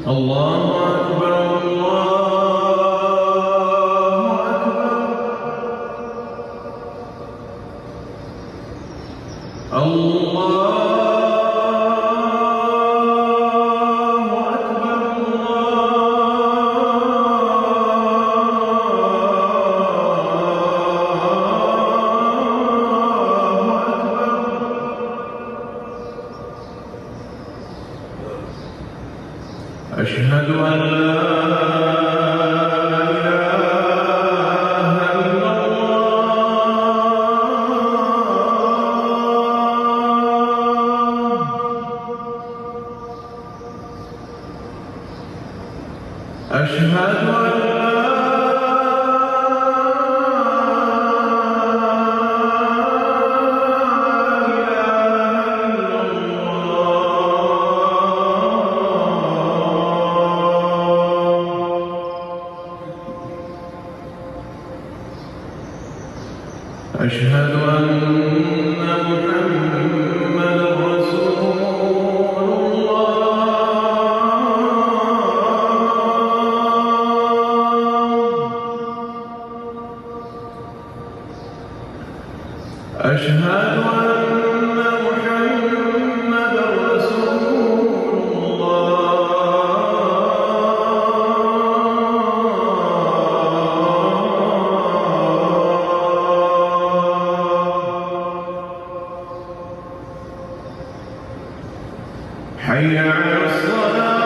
الله أكبر الله أكبر الله أشهد أن لا إله إلا الله أشهد أن أشهد أن محمدًا رسول الله أشهد أن محمدًا رسول حي على الصلاة